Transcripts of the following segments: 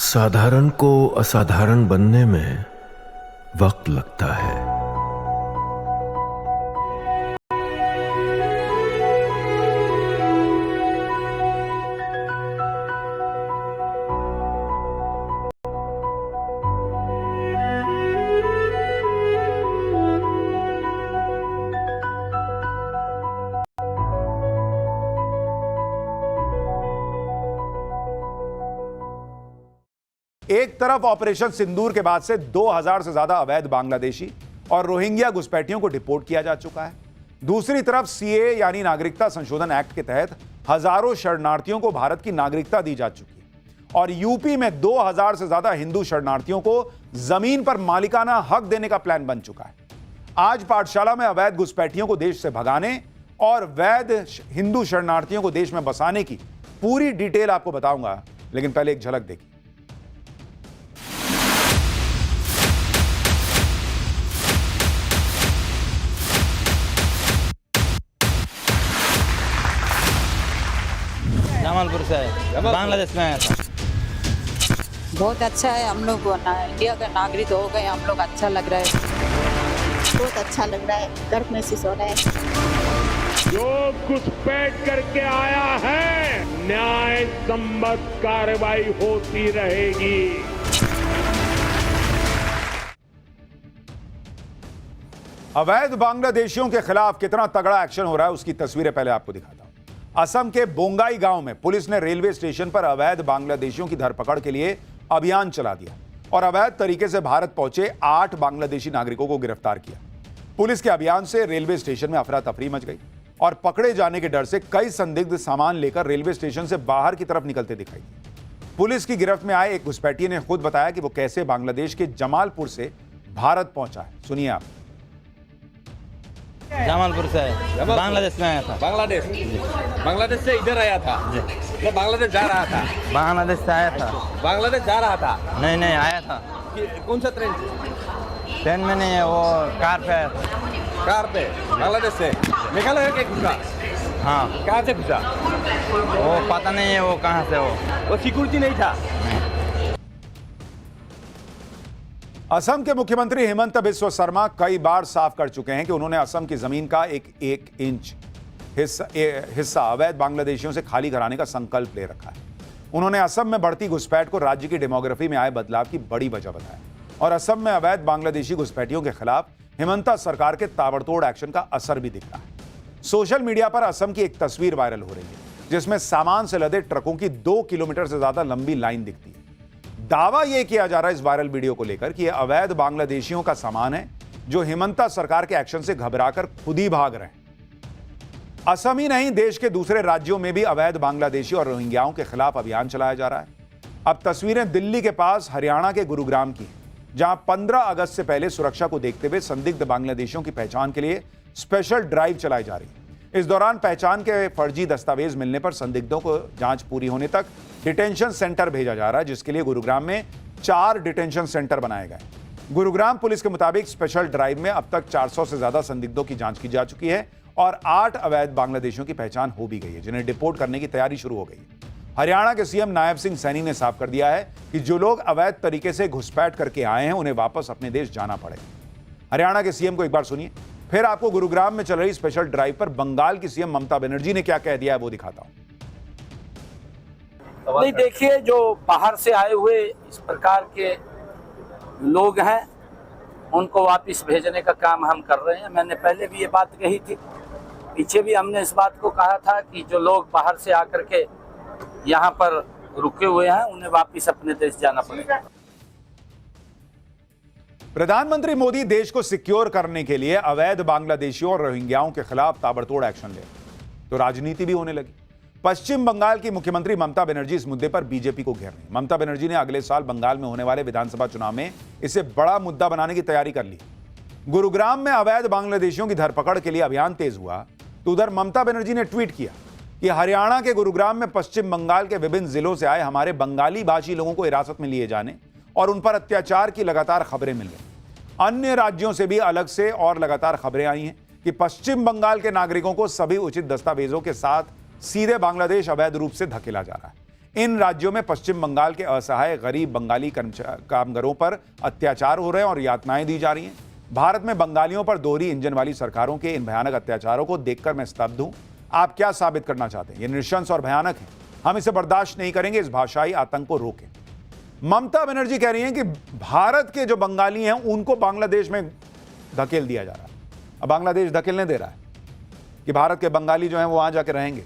साधारण को असाधारण बनने में वक्त लगता है। एक तरफ ऑपरेशन सिंदूर के बाद से 2000 से ज्यादा अवैध बांग्लादेशी और रोहिंग्या घुसपैठियों को डिपोर्ट किया जा चुका है। दूसरी तरफ सीए यानी नागरिकता संशोधन एक्ट के तहत हजारों शरणार्थियों को भारत की नागरिकता दी जा चुकी है और यूपी में 2000 से ज्यादा हिंदू शरणार्थियों को जमीन पर मालिकाना हक देने का प्लान बन चुका है। आज पाठशाला में अवैध घुसपैठियों को देश से भगाने और वैध हिंदू शरणार्थियों को देश में बसाने की पूरी डिटेल आपको बताऊंगा, लेकिन पहले एक झलक देखिए। जमालपुर से है, बांग्लादेश में आया था। बहुत अच्छा है, हम लोग इंडिया का नागरिक हो गए, हम लोग अच्छा लग रहा है। बहुत अच्छा लग रहा है, गर्व महसूस हो रहा है। जो घुसपैठ करके आया है, न्याय संबद्ध कार्रवाई होती रहेगी। अवैध बांग्लादेशियों के खिलाफ कितना तगड़ा एक्शन हो रहा है उसकी तस्वीरें पहले आपको दिखाता हूं। असम के बोंगाई गांव में पुलिस ने रेलवे स्टेशन पर अवैध बांग्लादेशियों की धरपकड़ के लिए अभियान चला दिया और अवैध तरीके से भारत पहुंचे 8 बांग्लादेशी नागरिकों को गिरफ्तार किया। पुलिस के अभियान से रेलवे स्टेशन में अफरा तफरी मच गई और पकड़े जाने के डर से कई संदिग्ध सामान लेकर रेलवे स्टेशन से बाहर की तरफ निकलते दिखाई दिए। पुलिस की गिरफ्त में आए एक घुसपैठिए ने खुद बताया कि वो कैसे बांग्लादेश के जमालपुर से भारत पहुंचा है। सुनिए आप। जमालपुर से है, बांग्लादेश में आया था। बांग्लादेश से इधर आया था। मैं बांग्लादेश जा रहा था। बांग्लादेश से आया था। बांग्लादेश जा रहा था। नहीं आया था। कौन सा ट्रेन से? ट्रेन में नहीं है, वो कार पे आया था। कार पे बांग्लादेश से मेघालय के घुसा। हाँ। कहाँ से घुसा? वो पता नहीं है वो कहाँ से। वो सिक्योरिटी नहीं था। असम के मुख्यमंत्री हेमंत बिस्वा शर्मा कई बार साफ कर चुके हैं कि उन्होंने असम की जमीन का एक इंच हिस्सा अवैध बांग्लादेशियों से खाली कराने का संकल्प ले रखा है। उन्होंने असम में बढ़ती घुसपैठ को राज्य की डेमोग्राफी में आए बदलाव की बड़ी वजह बताया और असम में अवैध बांग्लादेशी घुसपैठियों के खिलाफ हेमंता सरकार के ताबड़तोड़ एक्शन का असर भी दिख रहा है। सोशल मीडिया पर असम की एक तस्वीर वायरल हो रही है जिसमें सामान से लदे ट्रकों की 2 किलोमीटर से ज्यादा लंबी लाइन दिखती है। दावा यह किया जा रहा है इस वायरल वीडियो को लेकर कि यह अवैध बांग्लादेशियों का सामान है जो हेमंता सरकार के एक्शन से घबराकर खुद ही भाग रहे हैं। असम ही नहीं, देश के दूसरे राज्यों में भी अवैध बांग्लादेशी और रोहिंग्याओं के खिलाफ अभियान चलाया जा रहा है। अब तस्वीरें दिल्ली के पास हरियाणा के गुरुग्राम की, जहां 15 अगस्त से पहले सुरक्षा को देखते हुए संदिग्ध बांग्लादेशियों की पहचान के लिए स्पेशल ड्राइव चलाई जा रही है। इस दौरान पहचान के फर्जी दस्तावेज मिलने पर संदिग्धों को जांच पूरी होने तक डिटेंशन सेंटर भेजा जा रहा है, जिसके लिए गुरुग्राम में 4 डिटेंशन सेंटर बनाए गए। गुरुग्राम पुलिस के मुताबिक स्पेशल ड्राइव में अब तक 400 से ज्यादा संदिग्धों की जांच की जा चुकी है और 8 अवैध बांग्लादेशियों की पहचान हो भी गई है, जिन्हें डिपोर्ट करने की तैयारी शुरू हो गई है। हरियाणा के सीएम नायब सिंह सैनी ने साफ कर दिया है कि जो लोग अवैध तरीके से घुसपैठ करके आए हैं उन्हें वापस अपने देश जाना पड़ेगा। हरियाणा के सीएम को एक बार सुनिए, फिर आपको गुरुग्राम में चल रही स्पेशल ड्राइव पर बंगाल की सीएम ममता बनर्जी ने क्या कह दिया है वो दिखाता हूं। नहीं, देखिए, जो बाहर से आए हुए इस प्रकार के लोग हैं उनको वापस भेजने का काम हम कर रहे हैं। मैंने पहले भी ये बात कही थी, पीछे भी हमने इस बात को कहा था कि जो लोग बाहर से आकर के यहाँ पर रुके हुए हैं उन्हें वापस अपने देश जाना पड़ेगा। प्रधानमंत्री मोदी देश को सिक्योर करने के लिए अवैध बांग्लादेशियों और रोहिंग्याओं के खिलाफ ताबड़तोड़ एक्शन ले तो राजनीति भी होने लगी। पश्चिम बंगाल की मुख्यमंत्री ममता बनर्जी इस मुद्दे पर बीजेपी को घेर रही। ममता बनर्जी ने अगले साल बंगाल में होने वाले विधानसभा चुनाव में इसे बड़ा मुद्दा बनाने की तैयारी कर ली। गुरुग्राम में अवैध बांग्लादेशियों की धरपकड़ के लिए अभियान तेज हुआ तो उधर ममता बनर्जी ने ट्वीट किया कि हरियाणा के गुरुग्राम में पश्चिम बंगाल के विभिन्न जिलों से आए हमारे बंगाली भाषी लोगों को हिरासत में लिए जाने और उन पर अत्याचार की लगातार खबरें मिल रही। अन्य राज्यों से भी अलग से और लगातार खबरें आई हैं कि पश्चिम बंगाल के नागरिकों को सभी उचित दस्तावेजों के साथ सीधे बांग्लादेश अवैध रूप से धकेला जा रहा है। इन राज्यों में पश्चिम बंगाल के असहाय गरीब बंगाली कामगारों पर अत्याचार हो रहे हैं और यातनाएं दी जा रही हैं। भारत में बंगालियों पर दोहरी इंजन वाली सरकारों के इन भयानक अत्याचारों को देखकर मैं स्तब्ध हूं। आप क्या साबित करना चाहते हैं? ये नृशंस और भयानक है। हम इसे बर्दाश्त नहीं करेंगे। इस भाषाई आतंक को रोकें। ममता बनर्जी कह रही हैं कि भारत के जो बंगाली हैं उनको बांग्लादेश में धकेल दिया जा रहा है। अब बांग्लादेश धकेलने दे रहा है कि भारत के बंगाली जो हैं वो वहां जाके रहेंगे।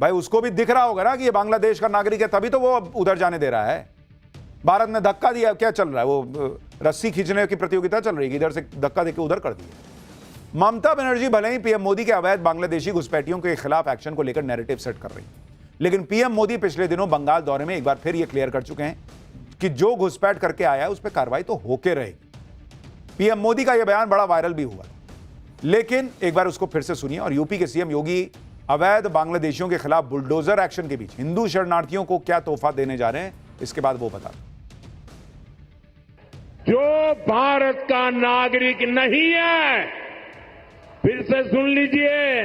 भाई उसको भी दिख रहा होगा ना कि ये बांग्लादेश का नागरिक है, तभी तो वो उधर जाने दे रहा है। भारत ने धक्का दिया, क्या चल रहा है? वो रस्सी खींचने की प्रतियोगिता चल रही है, इधर से धक्का देके उधर कर दिया। ममता बनर्जी भले ही पीएम मोदी के अवैध बांग्लादेशी घुसपैठियों के खिलाफ एक्शन को लेकर नैरेटिव सेट कर रही है, लेकिन पीएम मोदी पिछले दिनों बंगाल दौरे में एक बार फिर ये क्लियर कर चुके हैं कि जो घुसपैठ करके आया है उस पर कार्रवाई तो होके रहेगी। पीएम मोदी का यह बयान बड़ा वायरल भी हुआ, लेकिन एक बार उसको फिर से सुनिए। और यूपी के सीएम योगी अवैध बांग्लादेशियों के खिलाफ बुलडोजर एक्शन के बीच हिंदू शरणार्थियों को क्या तोहफा देने जा रहे हैं, इसके बाद वो बता। जो भारत का नागरिक नहीं है, फिर से सुन लीजिए,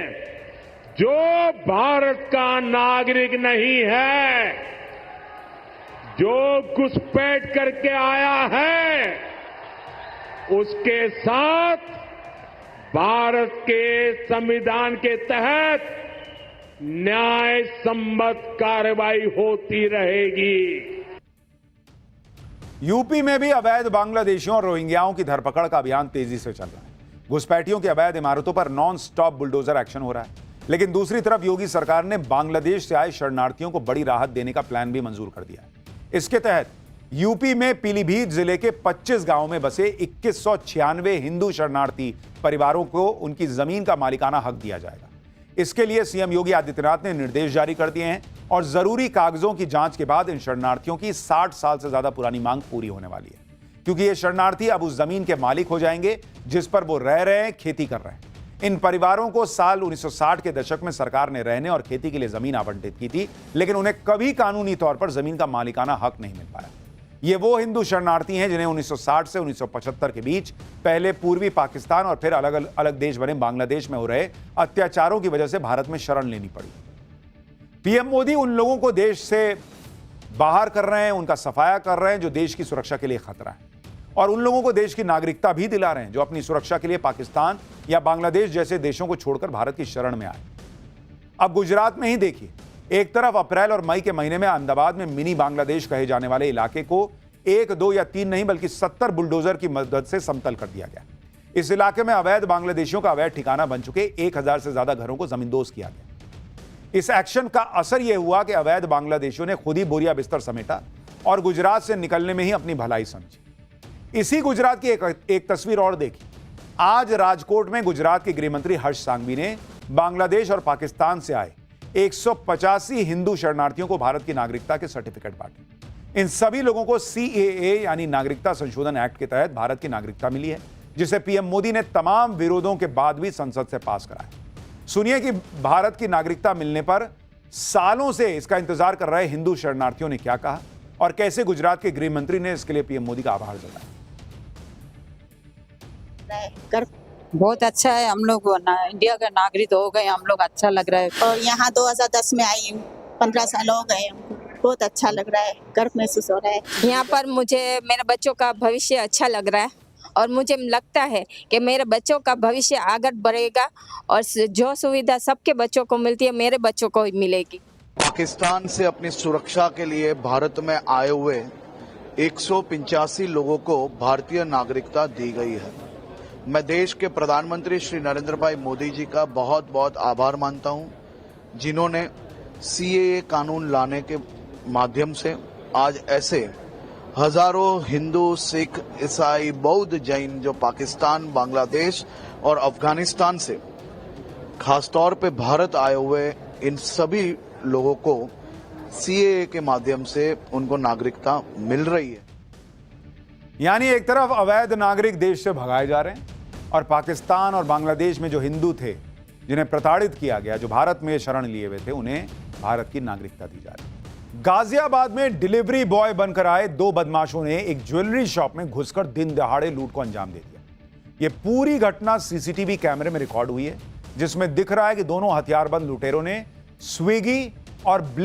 जो भारत का नागरिक नहीं है, जो घुसपैठ करके आया है, उसके साथ भारत के संविधान के तहत न्याय सम्मत कार्रवाई होती रहेगी। यूपी में भी अवैध बांग्लादेशियों और रोहिंग्याओं की धरपकड़ का अभियान तेजी से चल रहा है। घुसपैठियों की अवैध इमारतों पर नॉन स्टॉप बुलडोजर एक्शन हो रहा है, लेकिन दूसरी तरफ योगी सरकार ने बांग्लादेश से आए शरणार्थियों को बड़ी राहत देने का प्लान भी मंजूर कर दिया है। इसके तहत यूपी में पीलीभीत जिले के 25 गांवों में बसे 2196 हिंदू शरणार्थी परिवारों को उनकी जमीन का मालिकाना हक दिया जाएगा। इसके लिए सीएम योगी आदित्यनाथ ने निर्देश जारी कर दिए हैं और जरूरी कागजों की जांच के बाद इन शरणार्थियों की 60 साल से ज्यादा पुरानी मांग पूरी होने वाली है, क्योंकि ये शरणार्थी अब उस जमीन के मालिक हो जाएंगे जिस पर वो रह रहे हैं, खेती कर रहे हैं। इन परिवारों को साल 1960 के दशक में सरकार ने रहने और खेती के लिए जमीन आवंटित की थी, लेकिन उन्हें कभी कानूनी तौर पर जमीन का मालिकाना हक नहीं मिल पाया। ये वो हिंदू शरणार्थी हैं जिन्हें 1960 से 1975 के बीच पहले पूर्वी पाकिस्तान और फिर अलग अलग देश बने बांग्लादेश में हो रहे अत्याचारों की वजह से भारत में शरण लेनी पड़ी। पीएम मोदी उन लोगों को देश से बाहर कर रहे हैं, उनका सफाया कर रहे हैं जो देश की सुरक्षा के लिए खतरा है, और उन लोगों को देश की नागरिकता भी दिला रहे हैं जो अपनी सुरक्षा के लिए पाकिस्तान या बांग्लादेश जैसे देशों को छोड़कर भारत की शरण में आए। अब गुजरात में ही देखिए, एक तरफ अप्रैल और मई के महीने में अहमदाबाद में मिनी बांग्लादेश कहे जाने वाले इलाके को 1, 2 या 3 नहीं बल्कि 70 बुलडोजर की मदद से समतल कर दिया गया। इस इलाके में अवैध बांग्लादेशियों का अवैध ठिकाना बन चुके 1000 से ज्यादा घरों को जमींदोज किया गया। इस एक्शन का असर यह हुआ कि अवैध बांग्लादेशियों ने खुद ही बोरिया बिस्तर समेटा और गुजरात से निकलने में ही अपनी भलाई समझी। इसी गुजरात की एक तस्वीर और देखी। आज राजकोट में गुजरात के गृहमंत्री हर्ष सांघवी ने बांग्लादेश और पाकिस्तान से आए 185 हिंदू शरणार्थियों को भारत की नागरिकता के सर्टिफिकेट बांटे। इन सभी लोगों को CAA यानी नागरिकता संशोधन एक्ट के तहत भारत की नागरिकता मिली है, जिसे पीएम मोदी ने तमाम विरोधों के बाद भी संसद से पास कराया। सुनिए कि भारत की नागरिकता मिलने पर सालों से इसका इंतजार कर रहे हिंदू शरणार्थियों ने क्या कहा और कैसे गुजरात के गृह मंत्री ने इसके लिए पीएम मोदी का आभार जताया। बहुत अच्छा है, हम लोग इंडिया का नागरिक हो गए, हम लोग अच्छा लग रहा है। और यहाँ 2010 में आई हूँ, 15 साल हो गए हमको, बहुत अच्छा लग रहा है, गर्व महसूस हो रहा है। यहाँ पर मुझे मेरे बच्चों का भविष्य अच्छा लग रहा है और मुझे लगता है कि मेरे बच्चों का भविष्य आगे बढ़ेगा और जो सुविधा सबके बच्चों को मिलती है मेरे बच्चों को मिलेगी। पाकिस्तान से अपनी सुरक्षा के लिए भारत में आए हुए 185 लोगों को भारतीय नागरिकता दी गई है। मैं देश के प्रधानमंत्री श्री नरेंद्र भाई मोदी जी का बहुत बहुत आभार मानता हूं, जिन्होंने CAA कानून लाने के माध्यम से आज ऐसे हजारों हिंदू, सिख, ईसाई, बौद्ध, जैन जो पाकिस्तान, बांग्लादेश और अफगानिस्तान से खासतौर पे भारत आए हुए इन सभी लोगों को CAA के माध्यम से उनको नागरिकता मिल रही है। यानी एक तरफ अवैध नागरिक देश से भगाए जा रहे हैं और पाकिस्तान और बांग्लादेश में जो हिंदू थे जिन्हें प्रताड़ित किया गया, जो भारत में शरण लिए हुए थे, उन्हें भारत की नागरिकता दी जा रही है। गाजियाबाद में डिलीवरी बॉय बनकर आए 2 बदमाशों ने एक ज्वेलरी शॉप में घुसकर दिन दहाड़े लूट को अंजाम दे दिया। यह पूरी घटना CCTV कैमरे में रिकॉर्ड हुई है, जिसमें दिख रहा है कि दोनों हथियारबंद लुटेरों ने स्विगी और